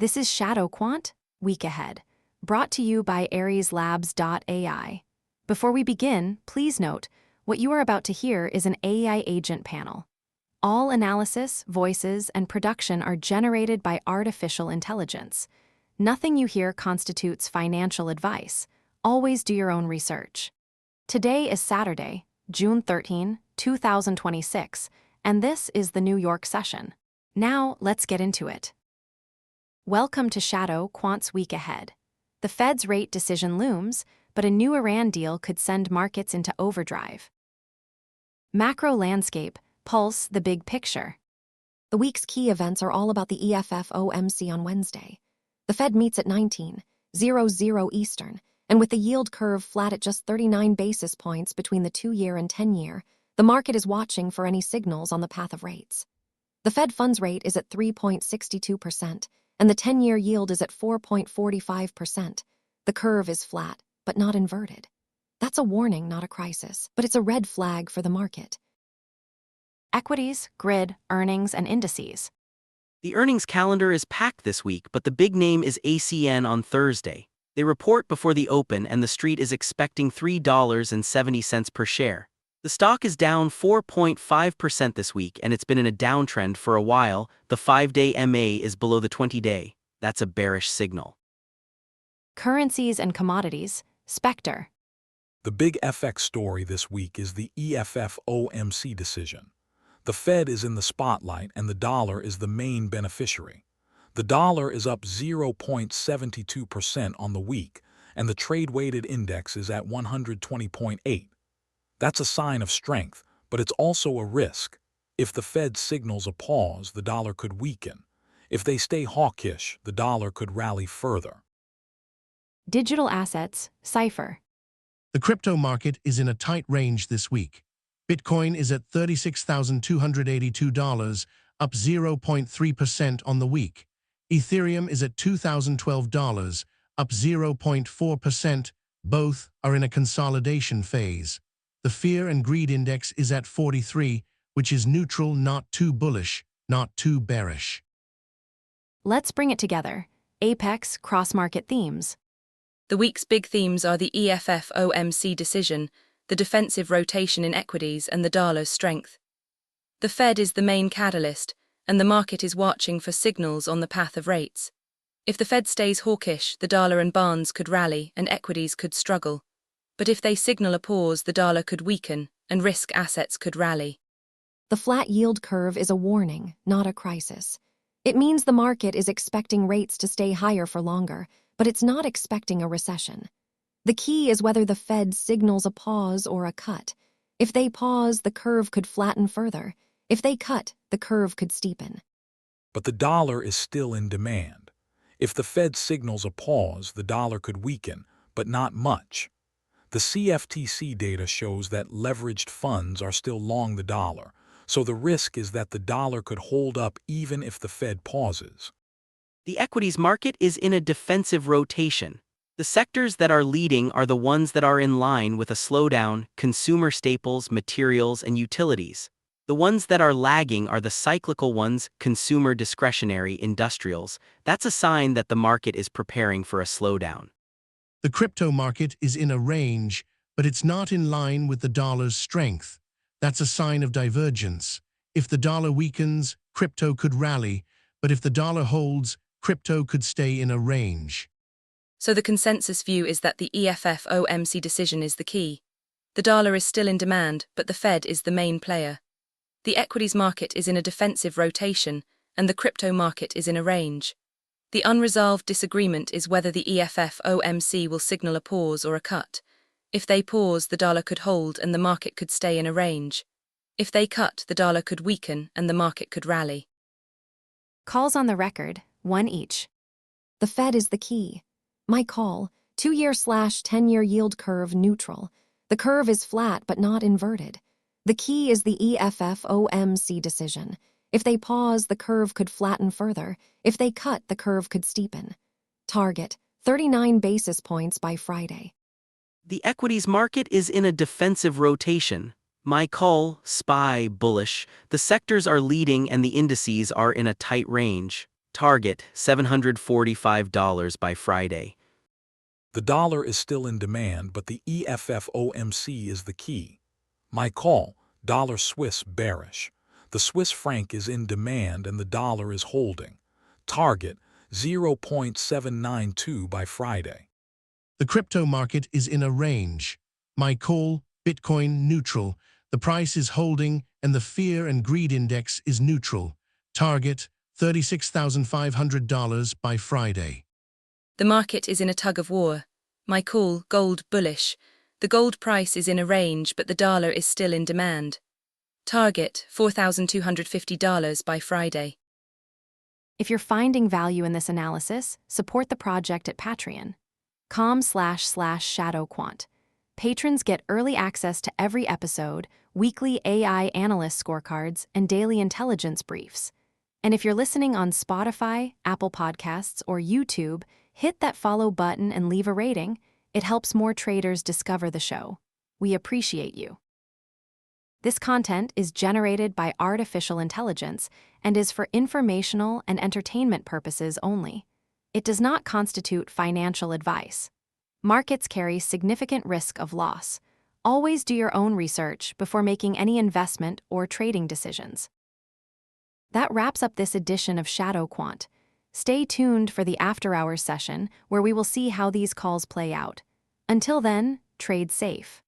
This is ShadowQuant, Week Ahead, brought to you by AriesLabs.ai. Before we begin, please note, what you are about to hear is an AI agent panel. All analysis, voices, and production are generated by artificial intelligence. Nothing you hear constitutes financial advice. Always do your own research. Today is Saturday, June 13, 2026, and this is the New York session. Now, let's get into it. Welcome to ShadowQuant's Week Ahead. The Fed's rate decision looms, but a new Iran deal could send markets into overdrive. Macro landscape, pulse the big picture. The week's key events are all about the EFFOMC on Wednesday. The Fed meets at 19:00 Eastern, and with the yield curve flat at just 39 basis points between the 2-year and 10-year, the market is watching for any signals on the path of rates. The Fed funds rate is at 3.62%, and the 10-year yield is at 4.45%. The curve is flat, but not inverted. That's a warning, not a crisis, but it's a red flag for the market. Equities, grid, earnings, and indices. The earnings calendar is packed this week, but the big name is ACN on Thursday. They report before the open, and the street is expecting $3.70 per share. The stock is down 4.5% this week, and it's been in a downtrend for a while. The 5-day MA is below the 20-day. That's a bearish signal. Currencies and commodities, SPECTER. The big FX story this week is the EFFOMC decision. The Fed is in the spotlight, and the dollar is the main beneficiary. The dollar is up 0.72% on the week, and the trade-weighted index is at 120.8. That's a sign of strength, but it's also a risk. If the Fed signals a pause, the dollar could weaken. If they stay hawkish, the dollar could rally further. Digital assets, CIPHER. The crypto market is in a tight range this week. Bitcoin is at $36,282, up 0.3% on the week. Ethereum is at $2,012, up 0.4%. Both are in a consolidation phase. The Fear and Greed Index is at 43, which is neutral, not too bullish, not too bearish. Let's bring it together. Apex cross-market themes. The week's big themes are the EFFOMC decision, the defensive rotation in equities, and the dollar's strength. The Fed is the main catalyst, and the market is watching for signals on the path of rates. If the Fed stays hawkish, the dollar and bonds could rally and equities could struggle. But if they signal a pause, the dollar could weaken and risk assets could rally. The flat yield curve is a warning, not a crisis. It means the market is expecting rates to stay higher for longer, but it's not expecting a recession. The key is whether the Fed signals a pause or a cut. If they pause, the curve could flatten further. If they cut, the curve could steepen. But the dollar is still in demand. If the Fed signals a pause, the dollar could weaken, but not much. The CFTC data shows that leveraged funds are still long the dollar, so the risk is that the dollar could hold up even if the Fed pauses. The equities market is in a defensive rotation. The sectors that are leading are the ones that are in line with a slowdown: consumer staples, materials, and utilities. The ones that are lagging are the cyclical ones: consumer discretionary, industrials. That's a sign that the market is preparing for a slowdown. The crypto market is in a range, but it's not in line with the dollar's strength. That's a sign of divergence. If the dollar weakens, crypto could rally, but if the dollar holds, crypto could stay in a range. So the consensus view is that the EFFOMC decision is the key. The dollar is still in demand, but the Fed is the main player. The equities market is in a defensive rotation, and the crypto market is in a range. The unresolved disagreement is whether the EFFOMC will signal a pause or a cut. If they pause, the dollar could hold and the market could stay in a range. If they cut, the dollar could weaken and the market could rally. Calls on the record, one each. The Fed is the key. My call, 2-year/10-year yield curve neutral. The curve is flat but not inverted. The key is the EFFOMC decision. If they pause, the curve could flatten further. If they cut, the curve could steepen. Target, 39 basis points by Friday. The equities market is in a defensive rotation. My call, SPY bullish. The sectors are leading and the indices are in a tight range. Target, $745 by Friday. The dollar is still in demand, but the EFFOMC is the key. My call, dollar Swiss bearish. The Swiss franc is in demand and the dollar is holding. Target, 0.792 by Friday. The crypto market is in a range. My call, Bitcoin neutral. The price is holding and the fear and greed index is neutral. Target, $36,500 by Friday. The market is in a tug of war. My call, gold bullish. The gold price is in a range, but the dollar is still in demand. Target, $4,250 by Friday. If you're finding value in this analysis, support the project at Patreon. com//ShadowQuant. Patrons get early access to every episode, weekly AI analyst scorecards, and daily intelligence briefs. And if you're listening on Spotify, Apple Podcasts, or YouTube, hit that follow button and leave a rating. It helps more traders discover the show. We appreciate you. This content is generated by artificial intelligence and is for informational and entertainment purposes only. It does not constitute financial advice. Markets carry significant risk of loss. Always do your own research before making any investment or trading decisions. That wraps up this edition of ShadowQuant. Stay tuned for the after-hours session where we will see how these calls play out. Until then, trade safe.